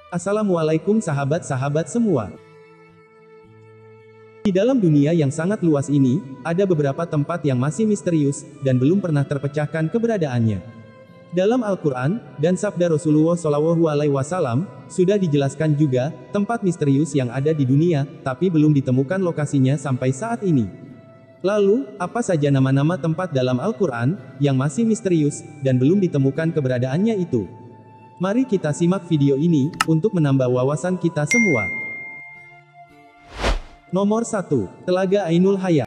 Assalamualaikum sahabat-sahabat semua. Di dalam dunia yang sangat luas ini, ada beberapa tempat yang masih misterius, dan belum pernah terpecahkan keberadaannya. Dalam Al-Quran, dan sabda Rasulullah SAW, sudah dijelaskan juga, tempat misterius yang ada di dunia, tapi belum ditemukan lokasinya sampai saat ini. Lalu, apa saja nama-nama tempat dalam Al-Quran, yang masih misterius, dan belum ditemukan keberadaannya itu? Mari kita simak video ini, untuk menambah wawasan kita semua. Nomor 1. Telaga Ainul Hayat.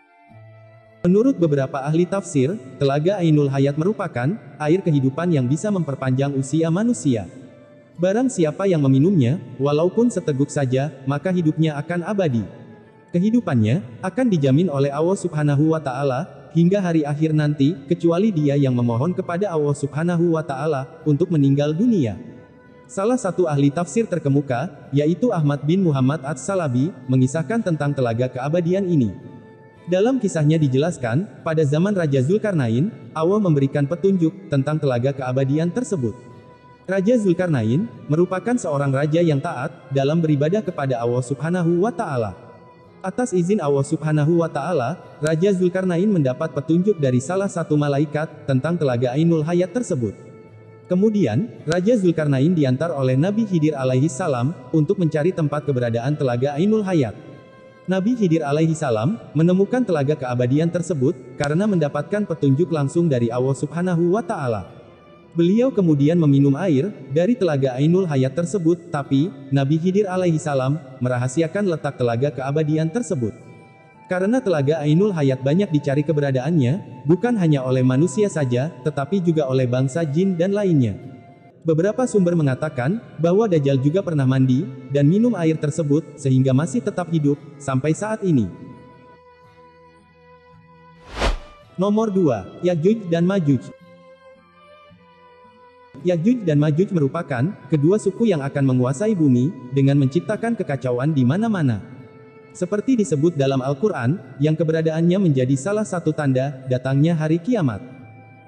Menurut beberapa ahli tafsir, Telaga Ainul Hayat merupakan air kehidupan yang bisa memperpanjang usia manusia. Barang siapa yang meminumnya, walaupun seteguk saja, maka hidupnya akan abadi. Kehidupannya akan dijamin oleh Allah Subhanahu wa Ta'ala hingga hari akhir nanti, kecuali dia yang memohon kepada Allah Subhanahu wa Ta'ala untuk meninggal dunia. Salah satu ahli tafsir terkemuka, yaitu Ahmad bin Muhammad Ats-Salabi, mengisahkan tentang telaga keabadian ini. Dalam kisahnya dijelaskan, pada zaman Raja Zulkarnain, Allah memberikan petunjuk tentang telaga keabadian tersebut. Raja Zulkarnain merupakan seorang raja yang taat dalam beribadah kepada Allah Subhanahu wa Ta'ala. Atas izin Allah Subhanahu wa Ta'ala, Raja Zulkarnain mendapat petunjuk dari salah satu malaikat tentang telaga Ainul Hayat tersebut. Kemudian, Raja Zulkarnain diantar oleh Nabi Khidir alaihi salam untuk mencari tempat keberadaan telaga Ainul Hayat. Nabi Khidir alaihi salam menemukan telaga keabadian tersebut karena mendapatkan petunjuk langsung dari Allah Subhanahu wa Ta'ala. Beliau kemudian meminum air dari telaga Ainul Hayat tersebut, tapi Nabi Khidir alaihi salam merahasiakan letak telaga keabadian tersebut. Karena telaga Ainul Hayat banyak dicari keberadaannya, bukan hanya oleh manusia saja, tetapi juga oleh bangsa jin dan lainnya. Beberapa sumber mengatakan bahwa Dajjal juga pernah mandi dan minum air tersebut, sehingga masih tetap hidup sampai saat ini. Nomor 2. Ya'juj dan Ma'juj. Ya'juj dan Ma'juj merupakan kedua suku yang akan menguasai bumi dengan menciptakan kekacauan di mana-mana. Seperti disebut dalam Al-Quran, yang keberadaannya menjadi salah satu tanda datangnya hari kiamat.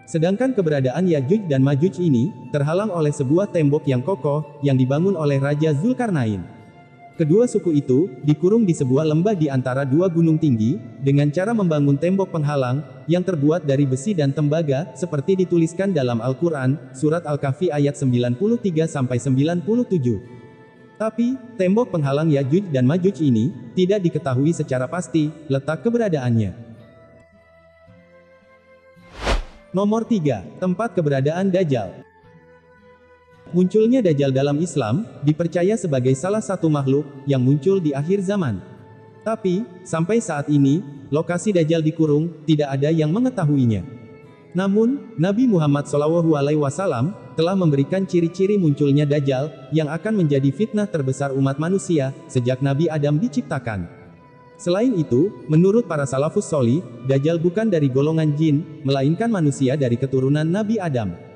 Sedangkan keberadaan Ya'juj dan Ma'juj ini terhalang oleh sebuah tembok yang kokoh yang dibangun oleh Raja Zulkarnain. Kedua suku itu dikurung di sebuah lembah di antara dua gunung tinggi dengan cara membangun tembok penghalang yang terbuat dari besi dan tembaga, seperti dituliskan dalam Al-Quran, surat Al-Kahfi ayat 93-97. Tapi, tembok penghalang Ya'juj dan Ma'juj ini tidak diketahui secara pasti letak keberadaannya. Nomor 3. Tempat keberadaan Dajjal. Munculnya Dajjal dalam Islam dipercaya sebagai salah satu makhluk yang muncul di akhir zaman. Tapi, sampai saat ini, lokasi Dajjal dikurung, tidak ada yang mengetahuinya. Namun, Nabi Muhammad SAW telah memberikan ciri-ciri munculnya Dajjal, yang akan menjadi fitnah terbesar umat manusia, sejak Nabi Adam diciptakan. Selain itu, menurut para salafus sholih, Dajjal bukan dari golongan jin, melainkan manusia dari keturunan Nabi Adam.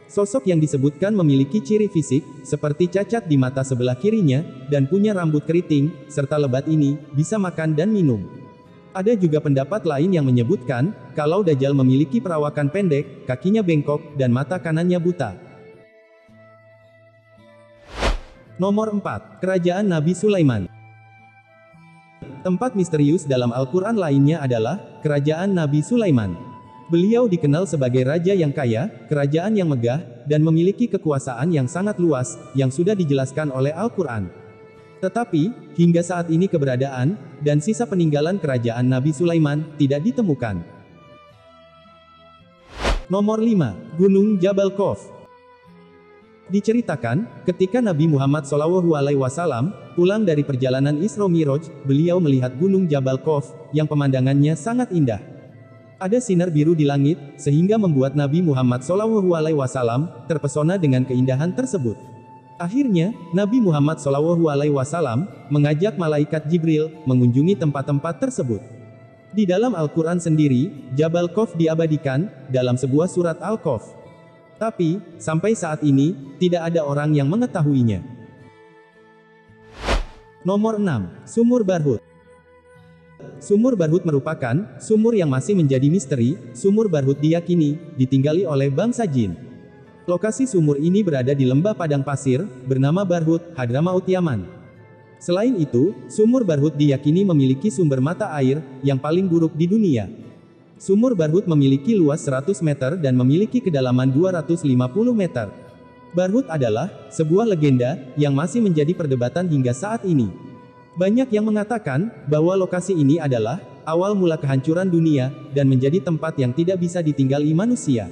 Sosok yang disebutkan memiliki ciri fisik, seperti cacat di mata sebelah kirinya, dan punya rambut keriting, serta lebat ini, bisa makan dan minum. Ada juga pendapat lain yang menyebutkan, kalau Dajjal memiliki perawakan pendek, kakinya bengkok, dan mata kanannya buta. Nomor 4. Kerajaan Nabi Sulaiman. Tempat misterius dalam Al-Quran lainnya adalah Kerajaan Nabi Sulaiman. Beliau dikenal sebagai raja yang kaya, kerajaan yang megah, dan memiliki kekuasaan yang sangat luas, yang sudah dijelaskan oleh Al-Quran. Tetapi, hingga saat ini keberadaan dan sisa peninggalan kerajaan Nabi Sulaiman tidak ditemukan. Nomor 5. Gunung Jabal Khawf. Diceritakan, ketika Nabi Muhammad SAW pulang dari perjalanan Isra Mi'raj, beliau melihat Gunung Jabal Khawf yang pemandangannya sangat indah. Ada sinar biru di langit, sehingga membuat Nabi Muhammad SAW terpesona dengan keindahan tersebut. Akhirnya, Nabi Muhammad SAW mengajak malaikat Jibril mengunjungi tempat-tempat tersebut. Di dalam Al-Quran sendiri, Jabal Khawf diabadikan dalam sebuah surat Al-Khawf. Tapi, sampai saat ini, tidak ada orang yang mengetahuinya. Nomor 6. Sumur Barhut. Sumur Barhut merupakan sumur yang masih menjadi misteri. Sumur Barhut diyakini ditinggali oleh bangsa jin. Lokasi sumur ini berada di lembah padang pasir, bernama Barhut, Hadramaut Yaman. Selain itu, sumur Barhut diyakini memiliki sumber mata air yang paling buruk di dunia. Sumur Barhut memiliki luas 100 meter dan memiliki kedalaman 250 meter. Barhut adalah sebuah legenda yang masih menjadi perdebatan hingga saat ini. Banyak yang mengatakan bahwa lokasi ini adalah awal mula kehancuran dunia dan menjadi tempat yang tidak bisa ditinggali manusia.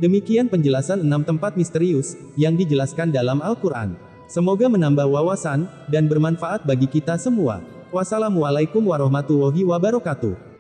Demikian penjelasan 6 tempat misterius yang dijelaskan dalam Al-Quran. Semoga menambah wawasan dan bermanfaat bagi kita semua. Wassalamualaikum warahmatullahi wabarakatuh.